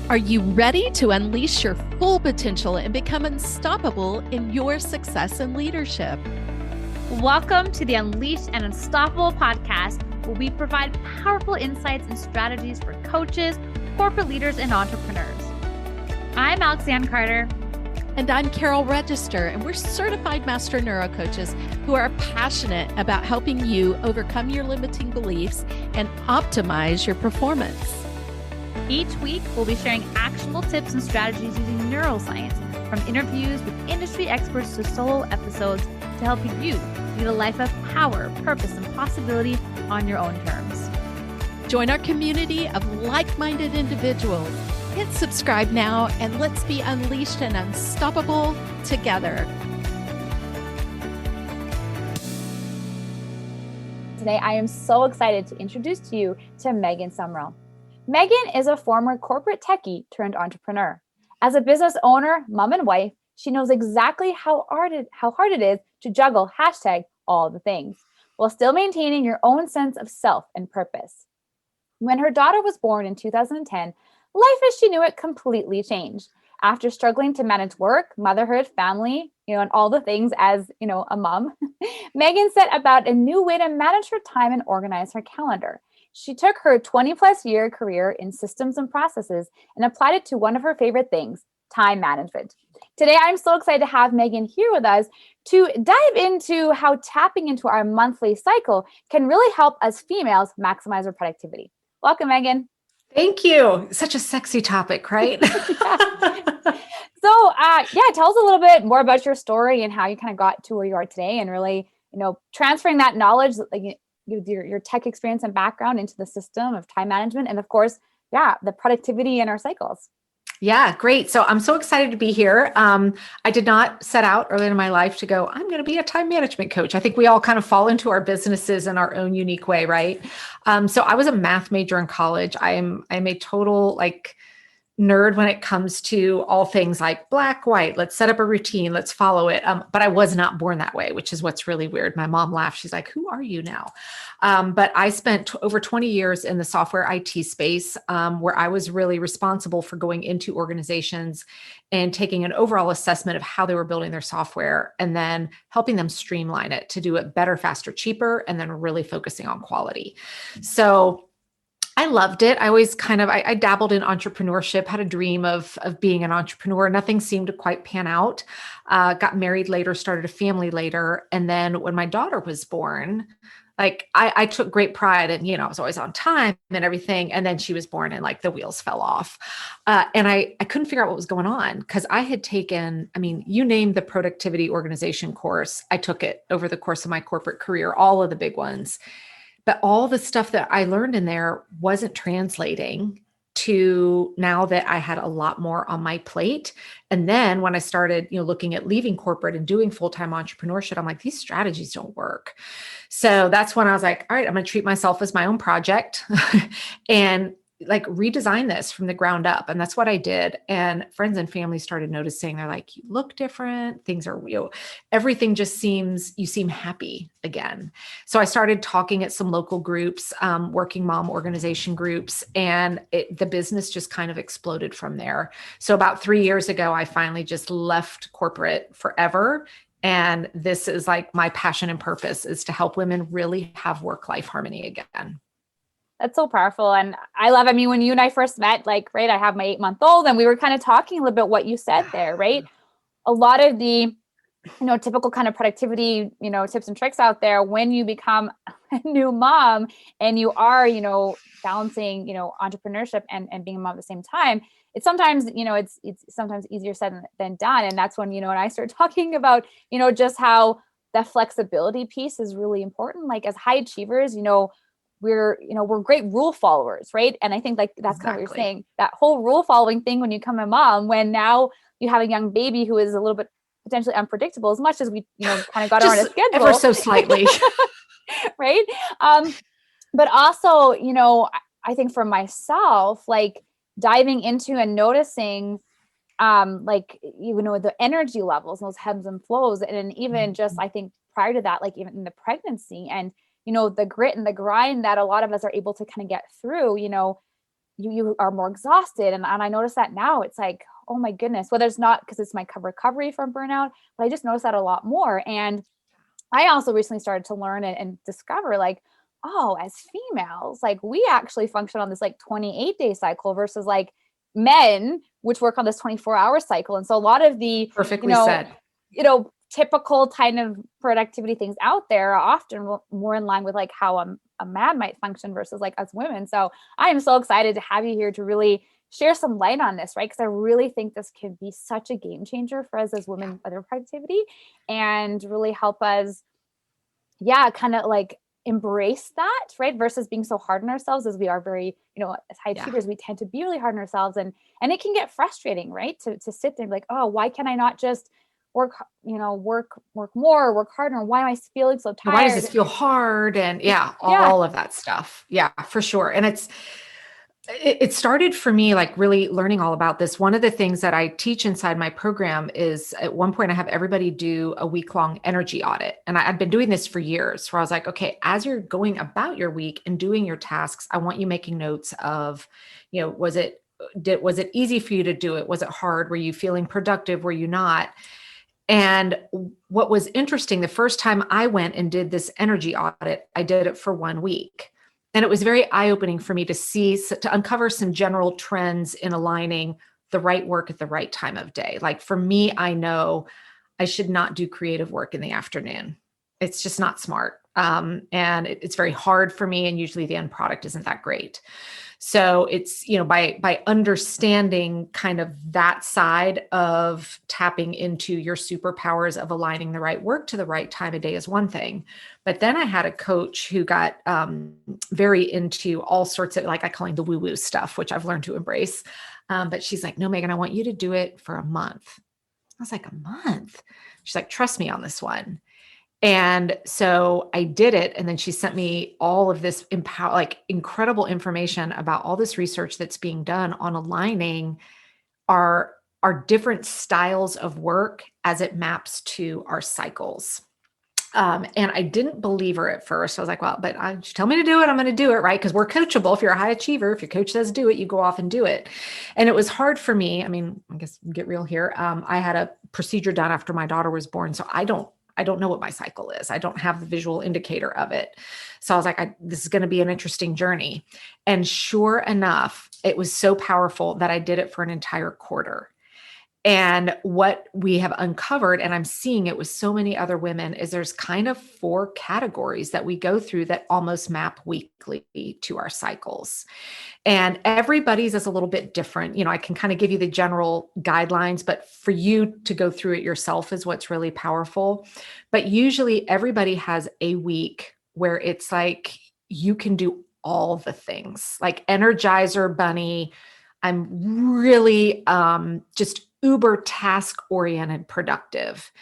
Are you ready to unleash your full potential and become unstoppable in your success and leadership? Welcome to the Unleashed and Unstoppable podcast, where we provide powerful insights and strategies for coaches, corporate leaders, and entrepreneurs. I'm Alexanne Carter. And I'm Carol Register, and we're certified master neuro coaches who are passionate about helping you overcome your limiting beliefs and optimize your performance. Each week, we'll be sharing actionable tips and strategies using neuroscience, from interviews with industry experts to solo episodes, to help you lead a life of power, purpose, and possibility on your own terms. Join our community of like-minded individuals. Hit subscribe now, and let's be unleashed and unstoppable together. Today, I am so excited to introduce to you to Megan Sumrell. Megan is a former corporate techie turned entrepreneur. As a business owner, mom, and wife, she knows exactly how hard it is to juggle #all the things while still maintaining your own sense of self and purpose. When her daughter was born in 2010, life as she knew it completely changed. After struggling to manage work, motherhood, family, and all the things as, a mom, Megan set about a new way to manage her time and organize her calendar. She took her 20-plus year career in systems and processes and applied it to one of her favorite things, time management. Today, I'm so excited to have Megan here with us to dive into how tapping into our monthly cycle can really help us females maximize our productivity. Welcome, Megan. Thank you. Such a sexy topic, right? So, tell us a little bit more about your story and how you kind of got to where you are today, and really, transferring that knowledge, like your tech experience and background into the system of time management, and of course, the productivity in our cycles. Yeah, great. So I'm so excited to be here. I did not set out early in my life to go, I'm going to be a time management coach. I think we all kind of fall into our businesses in our own unique way, right? So I was a math major in college. I'm a total nerd when it comes to all things like black, white, let's set up a routine, let's follow it. But I was not born that way, which is what's really weird. My mom laughed. She's like, who are you now? But I spent over 20 years in the software IT space, where I was really responsible for going into organizations and taking an overall assessment of how they were building their software and then helping them streamline it to do it better, faster, cheaper, and then really focusing on quality. So I loved it. I always I dabbled in entrepreneurship, had a dream of being an entrepreneur. Nothing seemed to quite pan out. Got married later, started a family later. And then when my daughter was born, I took great pride and, I was always on time and everything. And then she was born and the wheels fell off. And I couldn't figure out what was going on because I had taken, you named the productivity organization course. I took it over the course of my corporate career, all of the big ones. But all the stuff that I learned in there wasn't translating to now that I had a lot more on my plate. And then when I started, looking at leaving corporate and doing full-time entrepreneurship, I'm like, these strategies don't work. So that's when I was like, all right, I'm going to treat myself as my own project and redesign this from the ground up. And that's what I did. And friends and family started noticing. They're like, you look different. Things are real. Everything just you seem happy again. So I started talking at some local groups, working mom organization groups, and the business just kind of exploded from there. So about 3 years ago, I finally just left corporate forever. And this is my passion and purpose is to help women really have work-life harmony again. That's so powerful. And I love, when you and I first met, I have my 8-month-old, and we were kind of talking a little bit what you said there, right? A lot of the, typical kind of productivity, tips and tricks out there when you become a new mom and you are, balancing, entrepreneurship and being a mom at the same time. It's sometimes, it's sometimes easier said than done. And that's when, when I start talking about, just how the flexibility piece is really important. As high achievers, we're great rule followers, right? And I think that's kind of what you're saying, that whole rule following thing when you become a mom, when now you have a young baby who is a little bit potentially unpredictable, as much as we, kind of got her on a schedule. Ever so slightly. Right. But also, I think for myself, diving into and noticing, the energy levels, those ebbs and flows. And even just, I think prior to that, even in the pregnancy and, the grit and the grind that a lot of us are able to kind of get through, you are more exhausted. And I notice that now. It's like, oh my goodness, whether it's not because it's my recovery from burnout, but I just noticed that a lot more. And I also recently started to learn and discover like, oh, as females, like we actually function on this like 28-day cycle versus like men, which work on this 24-hour cycle. And so a lot of the, Perfectly said. Typical kind of productivity things out there are often more in line with like how a man might function versus like us women. So I am so excited to have you here to really share some light on this, right? Because I really think this can be such a game changer for us as women with their productivity and really help us, kind of like embrace that, right? Versus being so hard on ourselves as we are very, as high achievers, we tend to be really hard on ourselves and it can get frustrating, right? To sit there and be like, oh, why can I not just work more, work harder? Why am I feeling so tired? Why does this feel hard? And all of that stuff. Yeah, for sure. And it started for me, like really learning all about this. One of the things that I teach inside my program is at one point I have everybody do a week-long energy audit. And I've been doing this for years where I was like, okay, as you're going about your week and doing your tasks, I want you making notes of, was it easy for you to do it? Was it hard? Were you feeling productive? Were you not? And what was interesting, the first time I went and did this energy audit, I did it for 1 week. And it was very eye-opening for me to uncover some general trends in aligning the right work at the right time of day. Like for me, I know I should not do creative work in the afternoon. It's just not smart. And it's very hard for me. And usually the end product isn't that great. So it's, by understanding kind of that side of tapping into your superpowers of aligning the right work to the right time of day is one thing. But then I had a coach who got very into all sorts of, like I call him the woo-woo stuff, which I've learned to embrace. But she's like, no, Megan, I want you to do it for a month. I was like, a month? She's like, trust me on this one. And so I did it. And then she sent me all of this incredible information about all this research that's being done on aligning our different styles of work as it maps to our cycles. And I didn't believe her at first. I was like, well, but she told me to do it. I'm going to do it. Right. Because we're coachable. If you're a high achiever, if your coach says do it, you go off and do it. And it was hard for me. I mean, I guess get real here. I had a procedure done after my daughter was born. So I don't know what my cycle is. I don't have the visual indicator of it. So I was like, this is going to be an interesting journey. And sure enough, it was so powerful that I did it for an entire quarter. And what we have uncovered, and I'm seeing it with so many other women, is there's kind of 4 categories that we go through that almost map weekly to our cycles. And everybody's is a little bit different. I can kind of give you the general guidelines, but for you to go through it yourself is what's really powerful. But usually everybody has a week where it's like you can do all the things, like Energizer Bunny. I'm really just uber task oriented productive.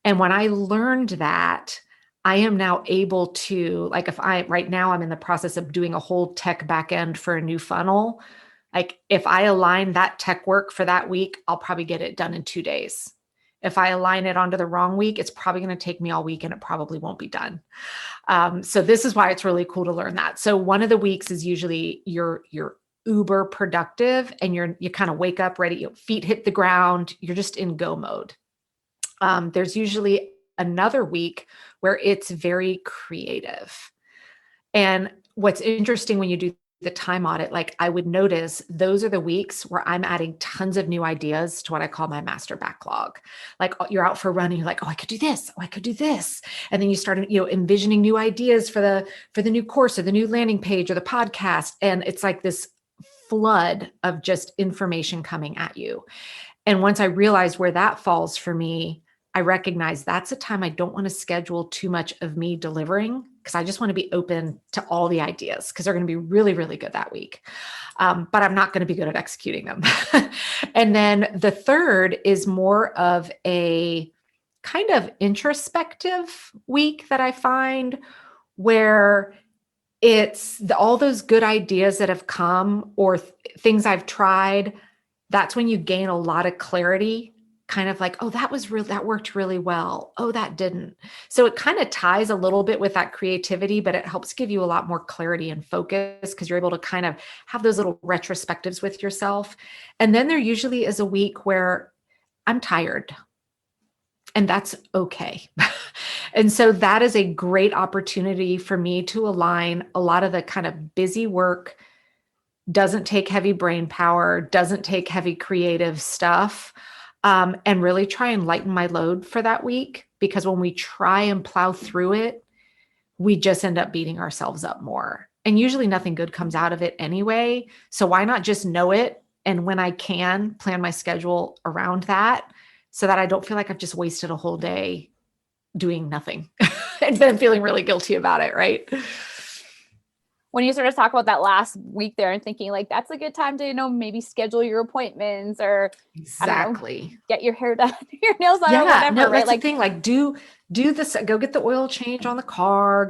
And when I learned that, I am now able to, like, right now I'm in the process of doing a whole tech backend for a new funnel. Like if I align that tech work for that week, I'll probably get it done in 2 days. If I align it onto the wrong week, it's probably going to take me all week and it probably won't be done. So this is why it's really cool to learn that. So one of the weeks is usually you're uber productive and you kind of wake up ready, your feet hit the ground, you're just in go mode. There's usually another week where it's very creative. And what's interesting when you do the time audit, like I would notice those are the weeks where I'm adding tons of new ideas to what I call my master backlog. Like you're out for a run and you're like, oh, I could do this. Oh, I could do this. And then you start, envisioning new ideas for the new course or the new landing page or the podcast. And it's like this flood of just information coming at you. And once I realized where that falls for me, I recognize that's a time I don't want to schedule too much of me delivering because I just want to be open to all the ideas because they're going to be really, really good that week. But I'm not going to be good at executing them. And then the third is more of a kind of introspective week that I find where it's all those good ideas that have come or things I've tried. That's when you gain a lot of clarity kind of like, oh, that worked really well. Oh, that didn't. So it kind of ties a little bit with that creativity, but it helps give you a lot more clarity and focus because you're able to kind of have those little retrospectives with yourself. And then there usually is a week where I'm tired, and that's okay. And so that is a great opportunity for me to align a lot of the kind of busy work, doesn't take heavy brain power, doesn't take heavy creative stuff, and really try and lighten my load for that week. Because when we try and plow through it, we just end up beating ourselves up more. And usually nothing good comes out of it anyway. So why not just know it? And when I can, plan my schedule around that so that I don't feel like I've just wasted a whole day doing nothing and then feeling really guilty about it, right? When you sort of talk about that last week there and thinking like, that's a good time to, maybe schedule your appointments or exactly get your hair done, your nails done or whatever, no, right? that's Like the thing, like do this, go get the oil change on the car,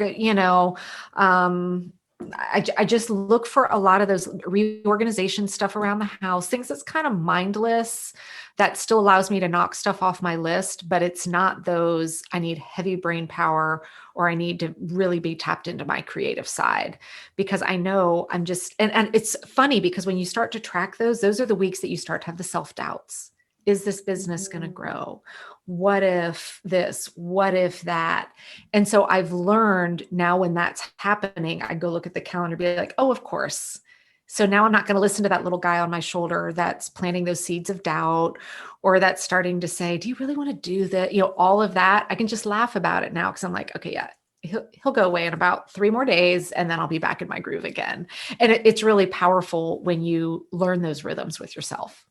I just look for a lot of those reorganization stuff around the house, things that's kind of mindless that still allows me to knock stuff off my list, but it's not those I need heavy brain power or I need to really be tapped into my creative side, because I know I'm just, and it's funny because when you start to track those are the weeks that you start to have the self-doubts. Is this business going to grow? What if this? What if that? And so I've learned now when that's happening, I go look at the calendar, be like, oh, of course. So now I'm not going to listen to that little guy on my shoulder that's planting those seeds of doubt, or that's starting to say, do you really want to do that? All of that. I can just laugh about it now because I'm like, okay, yeah, he'll go away in about 3 more days and then I'll be back in my groove again. And it's really powerful when you learn those rhythms with yourself.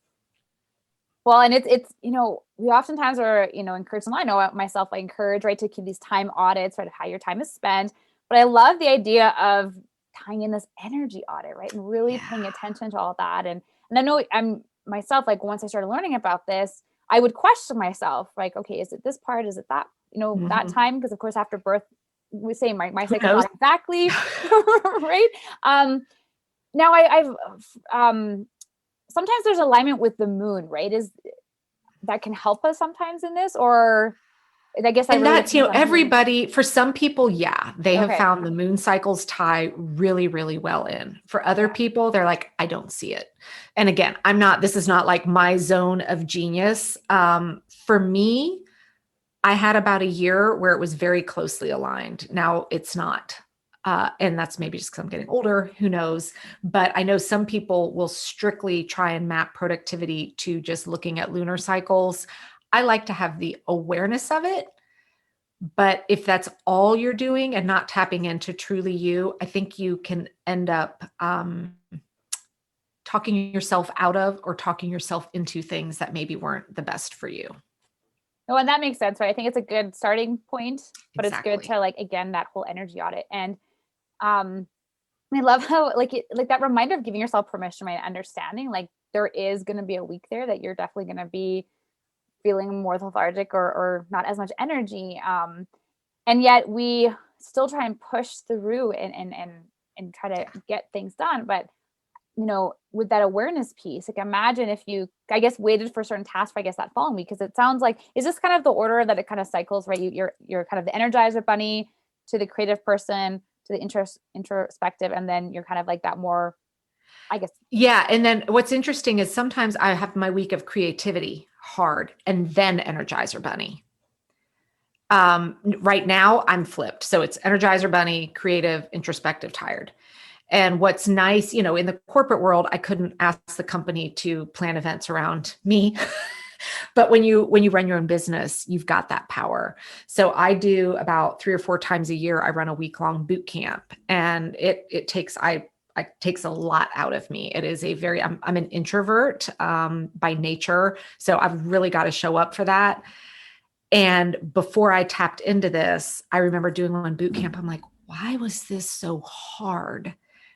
Well, and it's, we oftentimes are, encouraged, and I know myself, I encourage, right, to keep these time audits, right, of how your time is spent. But I love the idea of tying in this energy audit, right, and really paying attention to all that. And I know I'm myself, like once I started learning about this, I would question myself, like, okay, is it this part? Is it that, that time? Because of course, after birth, we say my cycle's not exactly right. Now I've sometimes there's alignment with the moon, right? Is that can help us sometimes in this, or I guess and that's, everybody, for some people, they have found the moon cycles tie really, really well in. For other people, they're like, I don't see it. And again, this is not like my zone of genius. For me, I had about a year where it was very closely aligned. Now it's not. And that's maybe just because I'm getting older, who knows? But I know some people will strictly try and map productivity to just looking at lunar cycles. I like to have the awareness of it. But if that's all you're doing and not tapping into truly you, I think you can end up talking yourself out of or talking yourself into things that maybe weren't the best for you. No, and that makes sense, right? I think it's a good starting point, but Exactly. It's good to again, that whole energy audit. And I love how like that reminder of giving yourself permission, right? Understanding like there is going to be a week there that you're definitely going to be feeling more lethargic or not as much energy. And yet we still try and push through and try to get things done. But with that awareness piece, like imagine if you, I guess, waited for certain tasks for, I guess, that following week, because it sounds like, is this kind of the order that it kind of cycles, right? You're kind of the energizer bunny to the creative person, to the introspective, and then you're kind of like that more, I guess. Yeah. And then what's interesting is sometimes I have my week of creativity hard and then energizer bunny. Right now I'm flipped. So it's energizer bunny, creative, introspective, tired. And what's nice, in the corporate world, I couldn't ask the company to plan events around me. But when you run your own business, you've got that power. So I do about 3 or 4 times a year, I run a week-long boot camp, and it takes a lot out of me. It is I'm an introvert by nature. So I've really got to show up for that. And before I tapped into this, I remember doing one boot camp. I'm like, why was this so hard?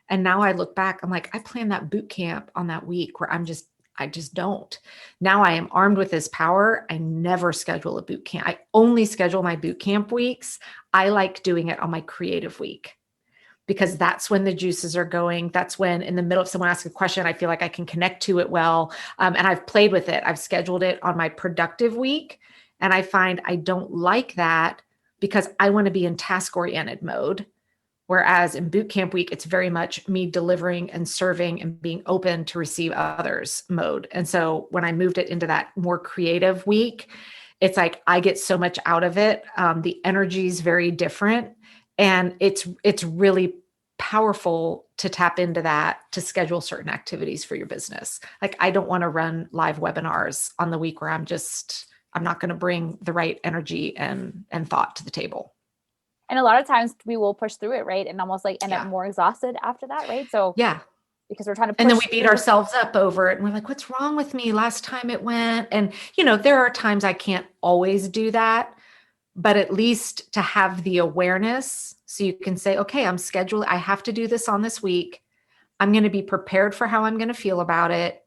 And now I look back, I'm like, I planned that boot camp on that week where I just don't. Now I am armed with this power. I never schedule a boot camp. I only schedule my boot camp weeks. I like doing it on my creative week. because that's when the juices are going. That's when in the middle of someone asking a question, I feel like I can connect to it well. And I've played with it. I've scheduled it on my productive week. And I find I don't like that because I want to be in task-oriented mode. Whereas in boot camp week, it's very much me delivering and serving and being open to receive others mode. And so when I moved it into that more creative week, it's like I get so much out of it. The energy is very different. And it's really powerful to tap into that, to schedule certain activities for your business. Like I don't want to run live webinars on the week where I'm not going to bring the right energy and thought to the table. And a lot of times we will push through it, right? And almost like end up more exhausted after that, right? So yeah, because we're trying to push and then we beat through. ourselves up over it. And we're like, what's wrong with me? Last time it went. And, there are times I can't always do that, but at least to have the awareness so you can say, okay, I'm scheduled. I have to do this on this week. I'm going to be prepared for how I'm going to feel about it.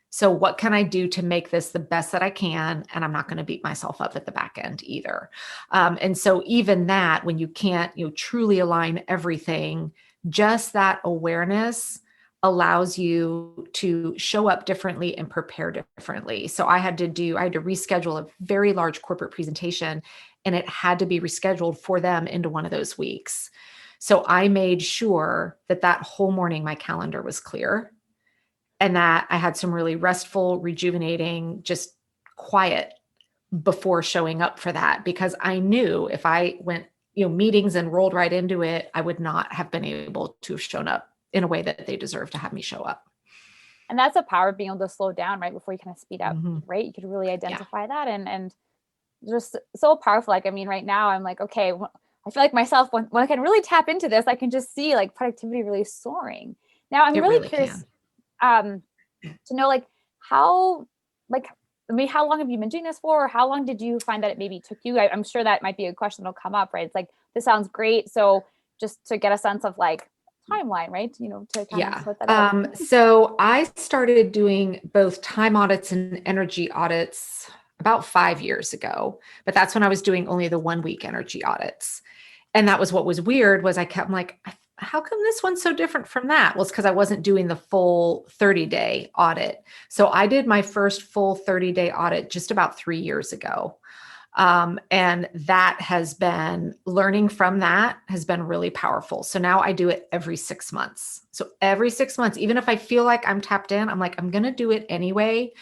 So what can I do to make this the best that I can? And I'm not going to beat myself up at the back end either. And so even that, when you can't, truly align everything, just that awareness allows you to show up differently and prepare differently. So I had to reschedule a very large corporate presentation, and it had to be rescheduled for them into one of those weeks. So I made sure that whole morning my calendar was clear and that I had some really restful, rejuvenating, just quiet before showing up for that, because I knew if I went, meetings and rolled right into it, I would not have been able to have shown up in a way that they deserve to have me show up. And that's the power of being able to slow down, right? Before you kind of speed up, right? You could really identify that and just so powerful. Like, I mean, right now I'm like, okay, I feel like myself, when I can really tap into this, I can just see like productivity really soaring. Now I'm really curious to know how long have you been doing this for? Or how long did you find that it maybe took you? I'm sure that might be a question that'll come up, right? It's like, this sounds great. So just to get a sense of timeline, right? To kind of sort that out. So I started doing both time audits and energy audits about 5 years ago, but that's when I was doing only the 1 week energy audits. And that was what was weird was I kept like, how come this one's so different from that? Well, it's because I wasn't doing the full 30-day audit. So I did my first full 30-day audit just about 3 years ago. And that has been, learning from that has been really powerful. So now I do it every 6 months. So every 6 months, even if I feel like I'm tapped in, I'm like, I'm going to do it anyway.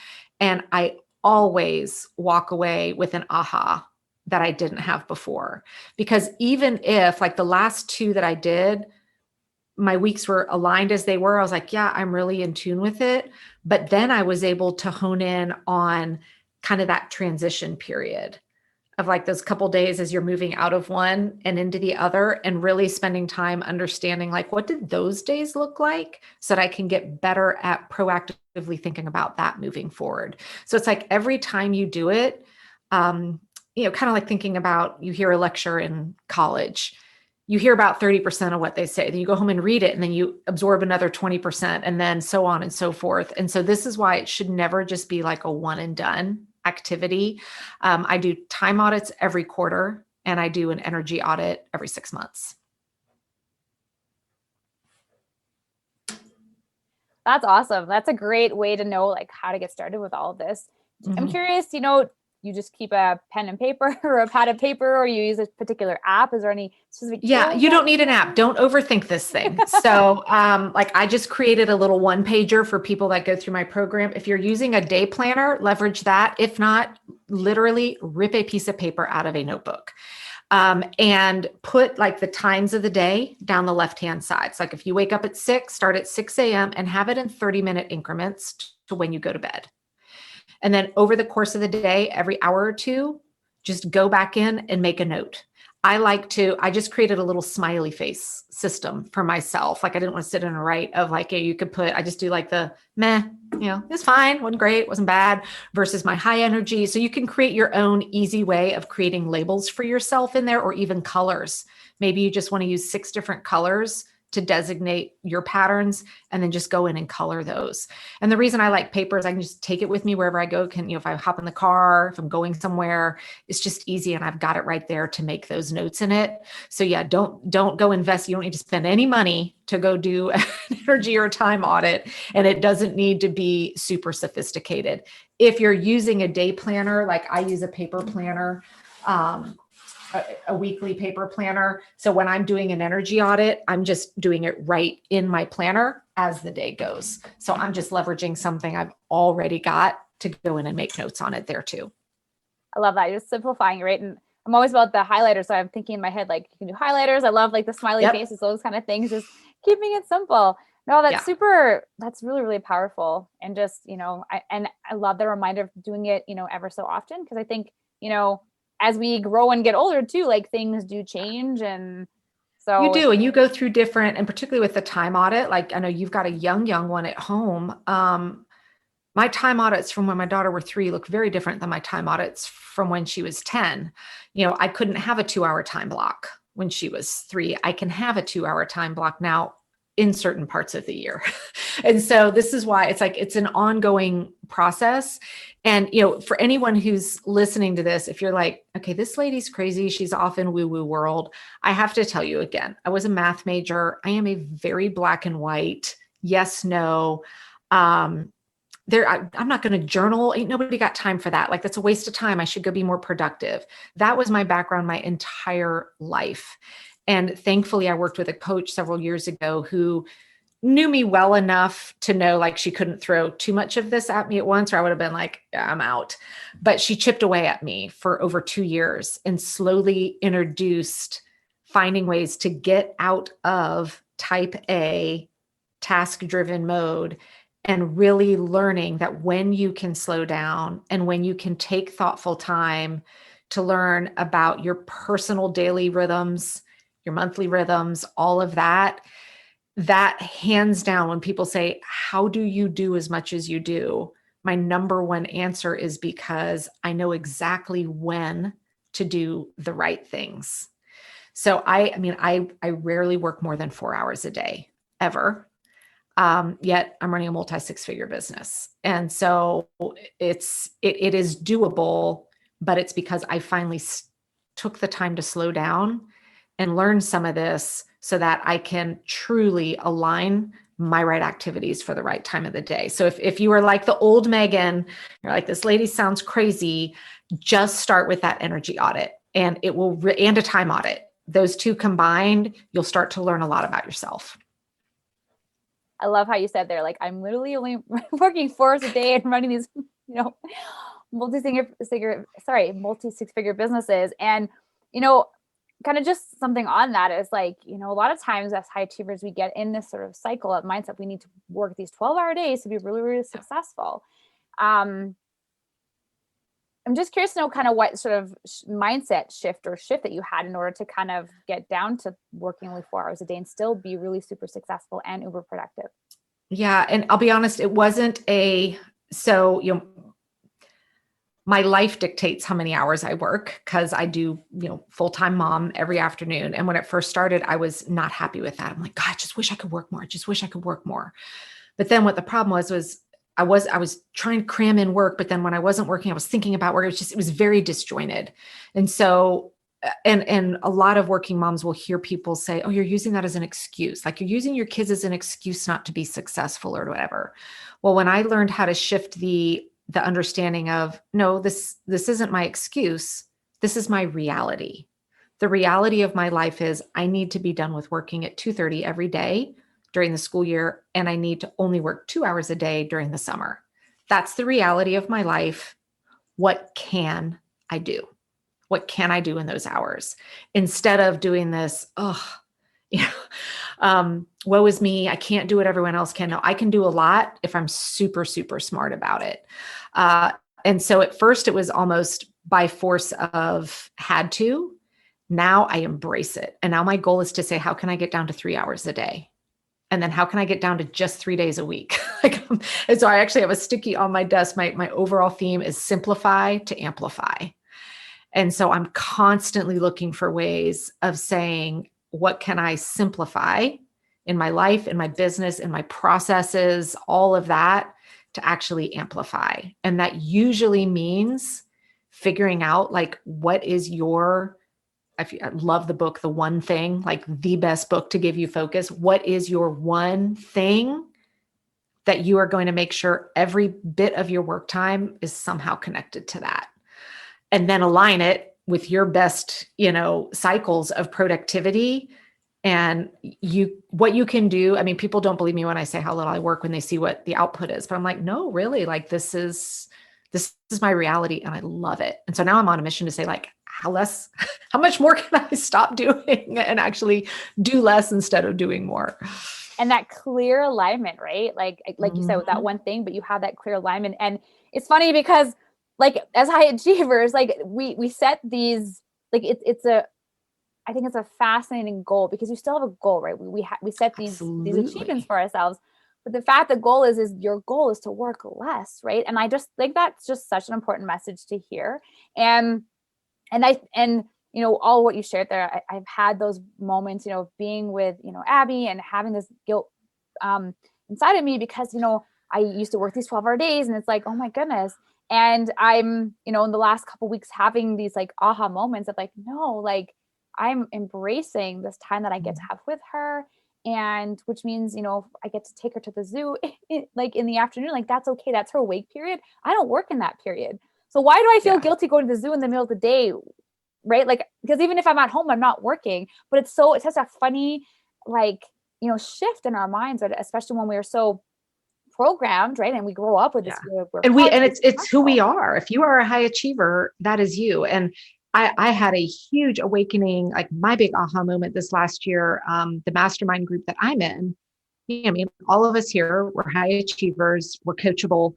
And I always walk away with an aha that I didn't have before. Because even if the last 2 that I did, my weeks were aligned as they were, I was like, yeah, I'm really in tune with it. But then I was able to hone in on kind of that transition period of those couple days as you're moving out of one and into the other, and really spending time understanding what did those days look like so that I can get better at proactively thinking about that moving forward. So it's every time you do it, kind of like thinking about, you hear a lecture in college, you hear about 30% of what they say, then you go home and read it, and then you absorb another 20%, and then so on and so forth. And so this is why it should never just be a one and done activity. I do time audits every quarter, and I do an energy audit every 6 months. That's awesome. That's a great way to know how to get started with all of this. I'm curious, you just keep a pen and paper or a pad of paper, or you use a particular app? Is there any specific? Yeah, you don't need an app. Don't overthink this thing. So I just created a little 1-pager for people that go through my program. If you're using a day planner, leverage that. If not, literally rip a piece of paper out of a notebook. And put the times of the day down the left-hand side. So if you wake up at 6, start at 6 a.m. and have it in 30-minute increments to when you go to bed. And then over the course of the day, every hour or two, just go back in and make a note. I just created a little smiley face system for myself. I didn't want to sit in a right of you could put, I just do the meh, it's fine, wasn't great, wasn't bad, versus my high energy. So you can create your own easy way of creating labels for yourself in there, or even colors. Maybe you just want to use 6 different colors to designate your patterns and then just go in and color those. And the reason I like paper is I can just take it with me wherever I go. If I hop in the car, if I'm going somewhere, it's just easy. And I've got it right there to make those notes in it. So yeah, don't go invest. You don't need to spend any money to go do an energy or time audit. And it doesn't need to be super sophisticated. If you're using a day planner, like I use a paper planner, a weekly paper planner. So when I'm doing an energy audit, I'm just doing it right in my planner as the day goes. So I'm just leveraging something I've already got to go in and make notes on it there too. I love that. You're simplifying, right? And I'm always about the highlighters. So I'm thinking in my head, like, you can do highlighters. I love like the smiley faces, those kind of things, just keeping it simple. No, that's that's really, really powerful. And just, I love the reminder of doing it, ever so often. Because I think, as we grow and get older too, like things do change. And so you do, and you go through different, and particularly with the time audit, like I know you've got a young one at home. My time audits from when my daughter were 3 look very different than my time audits from when she was 10. I couldn't have a 2-hour time block when she was 3. I can have a 2-hour time block now in certain parts of the year. And so this is why it's an ongoing process. And, for anyone who's listening to this, if you're like, okay, this lady's crazy, she's off in woo-woo world. I have to tell you again, I was a math major. I am a very black and white, yes, no. I'm not going to journal. Ain't nobody got time for that. Like, that's a waste of time. I should go be more productive. That was my background my entire life. And thankfully, I worked with a coach several years ago who knew me well enough to know like she couldn't throw too much of this at me at once, or I would have been like, yeah, I'm out. But she chipped away at me for over 2 years and slowly introduced finding ways to get out of type A task-driven mode and really learning that when you can slow down and when you can take thoughtful time to learn about your personal daily rhythms, your monthly rhythms, all of that hands down, when people say, how do you do as much as you do? My number one answer is because I know exactly when to do the right things. So I rarely work more than 4 hours a day, ever. Yet I'm running a multi 6-figure business. And so it is doable, but it's because I finally took the time to slow down and learn some of this so that I can truly align my right activities for the right time of the day. So if you are like the old Megan, you're like, this lady sounds crazy, just start with that energy audit and and a time audit. Those two combined, you'll start to learn a lot about yourself. I love how you said there, like, I'm literally only working 4 hours a day and running these, multi-six-figure businesses. And, kind of just something on that is like, a lot of times as high achievers, we get in this sort of cycle of mindset. We need to work these 12-hour days to be really, really successful. I'm just curious to know kind of what sort of mindset shift that you had in order to kind of get down to working only 4 hours a day and still be really super successful and uber productive. Yeah. And I'll be honest, it wasn't my life dictates how many hours I work because I do, full-time mom every afternoon. And when it first started, I was not happy with that. I'm like, God, I just wish I could work more. I just wish I could work more. But then what the problem was I was trying to cram in work, but then when I wasn't working, I was thinking about work. It was very disjointed. And so, and a lot of working moms will hear people say, oh, you're using that as an excuse. Like you're using your kids as an excuse not to be successful or whatever. Well, when I learned how to shift the understanding of, no, this isn't my excuse. This is my reality. The reality of my life is I need to be done with working at 2:30 every day during the school year, and I need to only work 2 hours a day during the summer. That's the reality of my life. What can I do? What can I do in those hours? Instead of doing this, woe is me, I can't do what everyone else can. No, I can do a lot if I'm super, super smart about it. And so at first it was almost by force of had to. Now I embrace it. And now my goal is to say, how can I get down to 3 hours a day? And then how can I get down to just 3 days a week? And so I actually have a sticky on my desk. My overall theme is simplify to amplify. And so I'm constantly looking for ways of saying, what can I simplify in my life, in my business, in my processes, all of that to actually amplify. And that usually means figuring out like, what is your, I love the book, The One Thing, like the best book to give you focus. What is your one thing that you are going to make sure every bit of your work time is somehow connected to that? And then align it with your best, cycles of productivity. And what you can do. I mean, people don't believe me when I say how little I work when they see what the output is, but I'm like, no, really, like this is my reality and I love it. And so now I'm on a mission to say like, how much more can I stop doing and actually do less instead of doing more? And that clear alignment, right? Like you said, with that one thing, but you have that clear alignment. And it's funny because like as high achievers, like we set these, like I think it's a fascinating goal because you still have a goal, right? We set these achievements for ourselves, but the fact the goal is your goal is to work less, right? And I just think that's just such an important message to hear. And all what you shared there, I've had those moments, being with, Abby and having this guilt inside of me because, I used to work these 12-hour days and it's like, oh my goodness. And I'm, in the last couple of weeks having these like aha moments of like, no, like I'm embracing this time that I get to have with her. And which means, I get to take her to the zoo like in the afternoon, like that's okay. That's her wake period. I don't work in that period. So why do I feel guilty going to the zoo in the middle of the day? Right? Like, because even if I'm at home, I'm not working, but it's such a funny, like, shift in our minds, right? Especially when we are so programmed, right? And we grow up with this. It's who we are. If you are a high achiever, that is you. And I had a huge awakening, like my big aha moment this last year, the mastermind group that I'm in, I mean, all of us here, we're high achievers, we're coachable.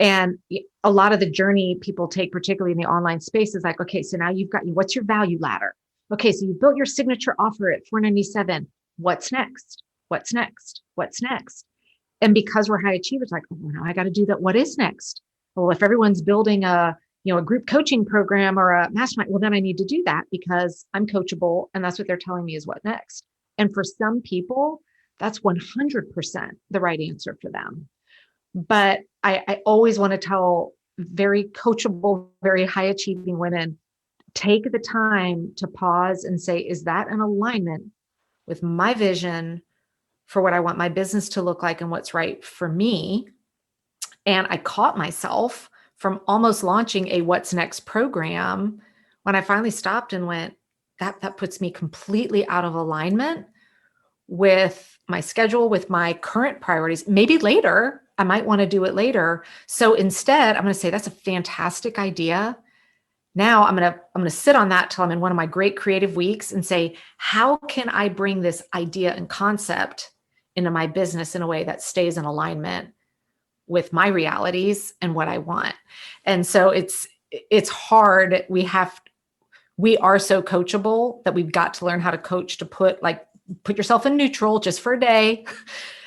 And a lot of the journey people take, particularly in the online space, is like, okay, so now what's your value ladder? Okay, so you built your signature offer at $497. What's next? What's next? What's next? And because we're high achievers, like, oh, now I got to do that. What is next? Well, if everyone's building a group coaching program or a mastermind, well, then I need to do that because I'm coachable. And that's what they're telling me is what next. And for some people, that's 100% the right answer for them. But I always want to tell very coachable, very high achieving women, take the time to pause and say, is that in alignment with my vision for what I want my business to look like and what's right for me? And I caught myself from almost launching a what's next program when I finally stopped and went, that puts me completely out of alignment with my schedule, with my current priorities. Maybe later, I might want to do it later. So instead, I'm going to say, that's a fantastic idea. Now I'm going to sit on that till I'm in one of my great creative weeks and say, how can I bring this idea and concept into my business in a way that stays in alignment with my realities and what I want? And so it's hard. We are so coachable that we've got to learn how to coach to put yourself in neutral just for a day.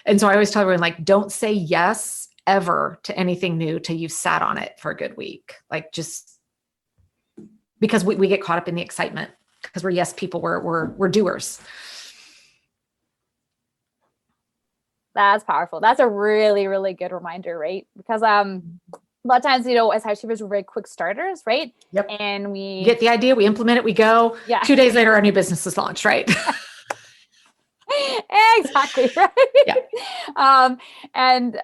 And so I always tell everyone, like, don't say yes ever to anything new till you've sat on it for a good week. Like, just because we get caught up in the excitement because we're yes people, we're doers. That's powerful. That's a really, really good reminder, right? Because a lot of times, as high achievers, we're very quick starters, right? Yep. And we get the idea, we implement it, we go. Yeah. 2 days later, our new business is launched, right? Exactly, right. Yeah. And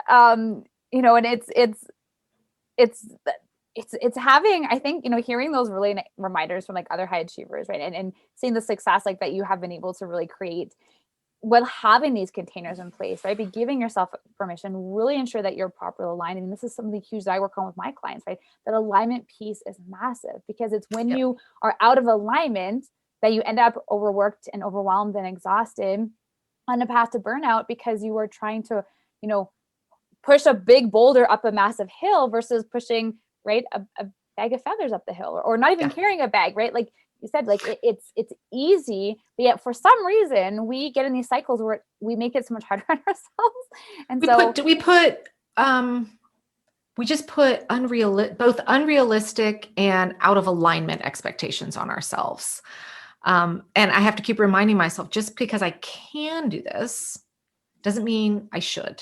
it's having, I think, hearing those really reminders from like other high achievers, right? And seeing the success like that you have been able to really create while having these containers in place, right? Be giving yourself permission, really ensure that you're properly aligned. And this is something huge that I work on with my clients, right? That alignment piece is massive because it's when you are out of alignment that you end up overworked and overwhelmed and exhausted on a path to burnout because you are trying to, push a big boulder up a massive hill versus pushing, right, a bag of feathers up the hill or not even carrying a bag, right? Like you said, like it's easy, but yet for some reason we get in these cycles where we make it so much harder on ourselves. And we just put both unrealistic and out of alignment expectations on ourselves. And I have to keep reminding myself, just because I can do this doesn't mean I should,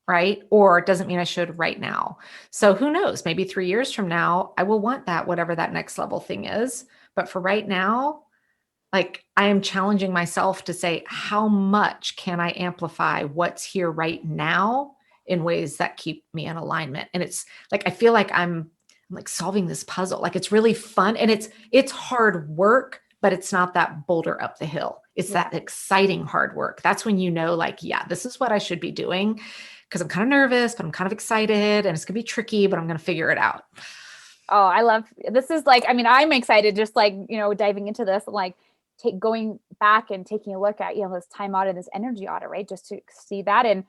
right? Or it doesn't mean I should right now. So who knows, maybe 3 years from now, I will want that, whatever that next level thing is. But for right now, like I am challenging myself to say, how much can I amplify what's here right now in ways that keep me in alignment? And it's like, I feel like I'm like solving this puzzle. Like it's really fun and it's hard work, but it's not that boulder up the hill. It's that exciting hard work. That's when you know, like, yeah, this is what I should be doing because I'm kind of nervous, but I'm kind of excited and it's gonna be tricky, but I'm gonna figure it out. Oh, I love this. Is like, I mean, I'm excited just like, diving into this, like going back and taking a look at, this time audit, this energy audit, right? Just to see that. And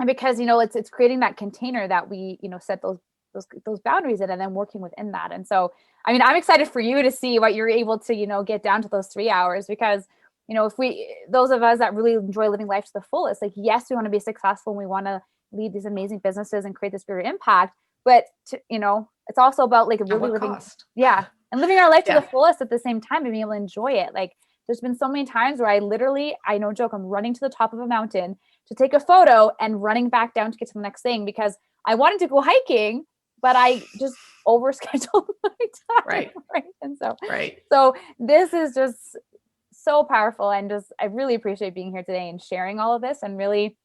because, it's creating that container that we, set those boundaries in and then working within that. And so, I mean, I'm excited for you to see what you're able to, get down to those 3 hours because, if those of us that really enjoy living life to the fullest, like, yes, we want to be successful and we want to lead these amazing businesses and create this greater impact, but it's also about like really living, and living our life to the fullest at the same time and being able to enjoy it. Like there's been so many times where I no joke, I'm running to the top of a mountain to take a photo and running back down to get to the next thing because I wanted to go hiking, but I just overscheduled my time. Right. And so this is just so powerful. And just, I really appreciate being here today and sharing all of this and really,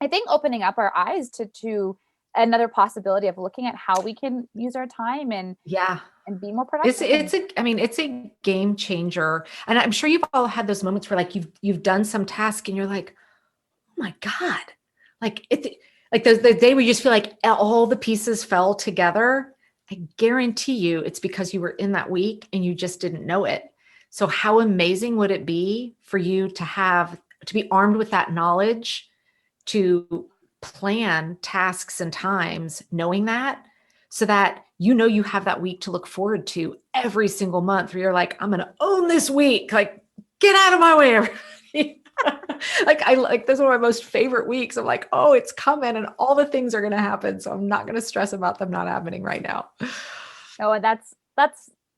I think opening up our eyes to another possibility of looking at how we can use our time and be more productive. It's a game changer. And I'm sure you've all had those moments where like you've done some task and you're like, oh my God, like the day where you just feel like all the pieces fell together. I guarantee you it's because you were in that week and you just didn't know it. So how amazing would it be for you to be armed with that knowledge to plan tasks and times, knowing that, so that you have that week to look forward to every single month where you're like, I'm going to own this week. Like, get out of my way, everybody. This is one of my most favorite weeks. I'm like, oh, it's coming and all the things are going to happen. So I'm not going to stress about them not happening right now. Oh, and that's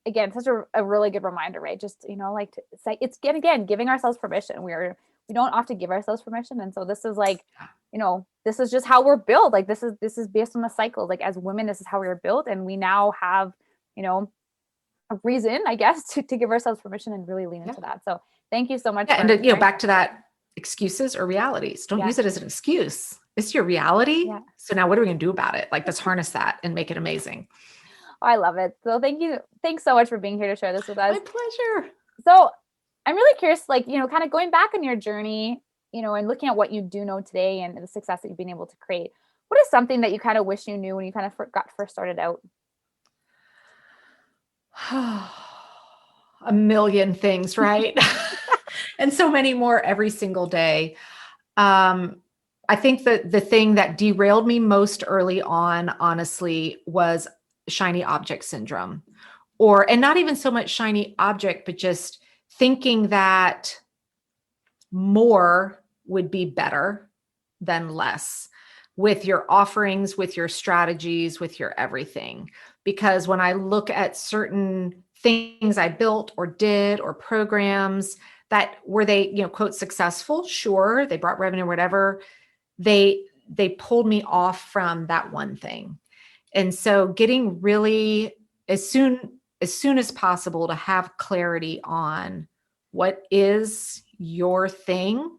again, such a really good reminder, right? Just, like to say, it's again, giving ourselves permission. We don't often give ourselves permission. And so this is like, this is just how we're built. Like this is based on the cycle. Like as women, this is how we are built. And we now have, a reason, I guess, to give ourselves permission and really lean into that. So thank you so much. And back to that, excuses or realities. Don't use it as an excuse. It's your reality. Yeah. So now what are we going to do about it? Like, let's harness that and make it amazing. Oh, I love it. So thank you. Thanks so much for being here to share this with us. My pleasure. So I'm really curious, like, kind of going back on your journey, and looking at what you do know today and the success that you've been able to create. What is something that you kind of wish you knew when you kind of got first started out? A million things, right? And so many more every single day. I think that the thing that derailed me most early on, honestly, was shiny object syndrome, and not even so much shiny object, but just thinking that more would be better than less with your offerings, with your strategies, with your everything. Because when I look at certain things I built or did or programs that were they, quote, successful, sure, they brought revenue, whatever, they pulled me off from that one thing. And so getting really as soon as possible to have clarity on what is your thing.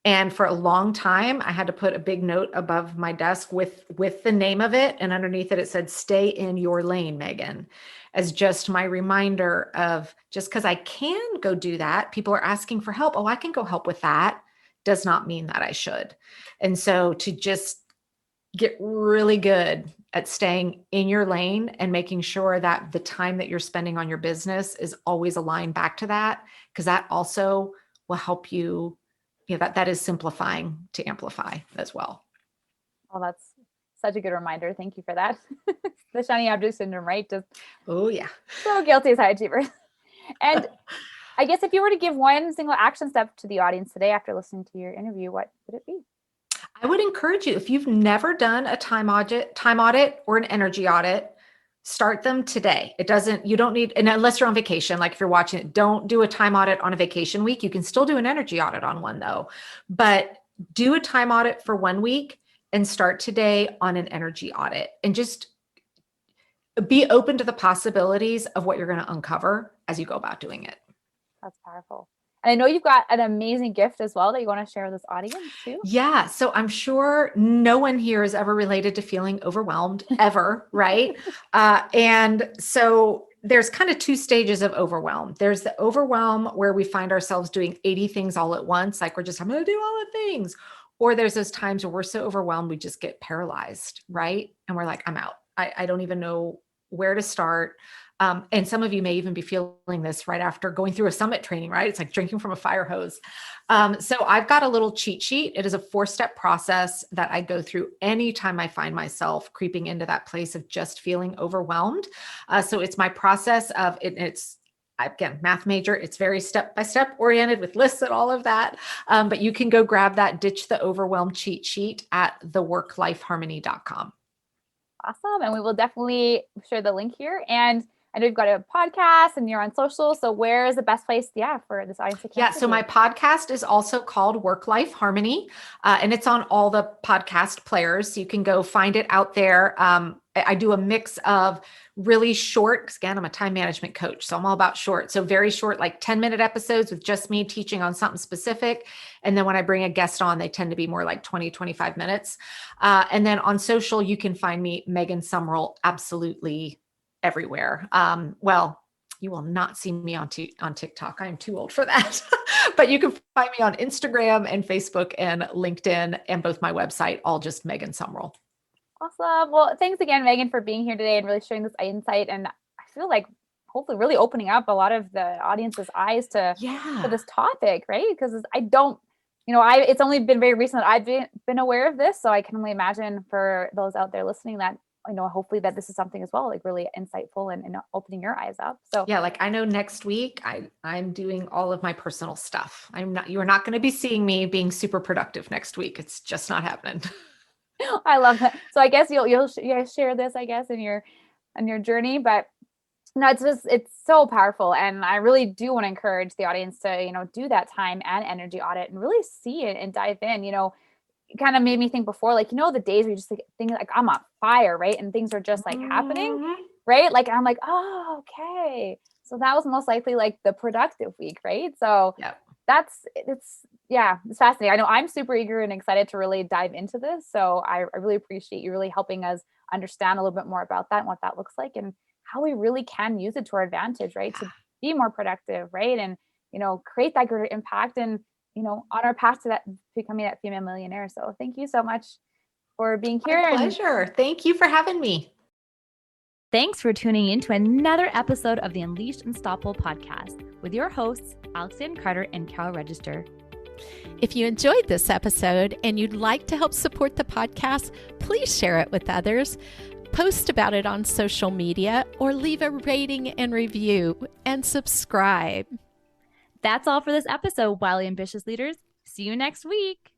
And for a long time, I had to put a big note above my desk with the name of it. And underneath it, it said, stay in your lane, Megan, as just my reminder of just because I can go do that. People are asking for help. Oh, I can go help with that. Does not mean that I should. And so to just get really good at staying in your lane and making sure that the time that you're spending on your business is always aligned back to that, because that also will help you, that is simplifying to amplify as well. Well, that's such a good reminder. Thank you for that. The shiny object syndrome, right? Just so guilty as high achievers. And I guess if you were to give one single action step to the audience today after listening to your interview, what would it be? I would encourage you, if you've never done a time audit or an energy audit, start them today. You don't need, and unless you're on vacation, like if you're watching it, don't do a time audit on a vacation week. You can still do an energy audit on one though, but do a time audit for 1 week and start today on an energy audit, and just be open to the possibilities of what you're going to uncover as you go about doing it. That's powerful. And I know you've got an amazing gift as well that you want to share with this audience too. Yeah. So I'm sure no one here is ever related to feeling overwhelmed ever. Right. And so there's kind of two stages of overwhelm. There's the overwhelm where we find ourselves doing 80 things all at once. Like I'm going to do all the things. Or there's those times where we're so overwhelmed, we just get paralyzed. Right. And we're like, I'm out. I don't even know where to start. And some of you may even be feeling this right after going through a summit training, right? It's like drinking from a fire hose. So I've got a little cheat sheet. It is a 4-step process that I go through anytime I find myself creeping into that place of just feeling overwhelmed. So it's my process of it. It's, again, math major. It's very step-by-step oriented with lists and all of that. But you can go grab that Ditch the Overwhelm cheat sheet at theworklifeharmony.com. Awesome. And we will definitely share the link here. And I know you've got a podcast and you're on social. So where is the best place, for this audience to connect? Yeah. So my podcast is also called Work+Life Harmony, and it's on all the podcast players. So you can go find it out there. I do a mix of really short, because again, I'm a time management coach. So I'm all about short. So very short, like 10-minute episodes with just me teaching on something specific. And then when I bring a guest on, they tend to be more like 20, 25 minutes. And then on social, you can find me, Megan Sumrell, absolutely everywhere. Well, you will not see me on TikTok. I am too old for that. But you can find me on Instagram and Facebook and LinkedIn, and both my website, all just Megan Sumrell. Awesome. Well, thanks again, Megan, for being here today and really sharing this insight. And I feel like hopefully really opening up a lot of the audience's eyes to this topic, right? Because I don't, it's only been very recent that I've been aware of this. So I can only imagine for those out there listening that, hopefully that this is something as well, like really insightful and opening your eyes up. So yeah, like I know next week I'm doing all of my personal stuff. You are not going to be seeing me being super productive next week. It's just not happening. I love that. So I guess you'll share this, I guess, in your journey, but no, it's so powerful. And I really do want to encourage the audience to, do that time and energy audit and really see it and dive in. It kind of made me think before, like, the days where you just think like I'm on fire, right? And things are just like happening, right? Like, I'm like, oh, okay. So that was most likely like the productive week, right? So it's fascinating. I know I'm super eager and excited to really dive into this. So I really appreciate you really helping us understand a little bit more about that and what that looks like and how we really can use it to our advantage, right? To be more productive, right? And, create that greater impact and, on our path to that, becoming that female millionaire. So thank you so much for being here. My pleasure. Thank you for having me. Thanks for tuning in to another episode of the Unleashed Unstoppable podcast with your hosts, Alexandra Carter and Carol Register. If you enjoyed this episode and you'd like to help support the podcast, please share it with others, post about it on social media, or leave a rating and review and subscribe. That's all for this episode, Wildly Ambitious Leaders. See you next week.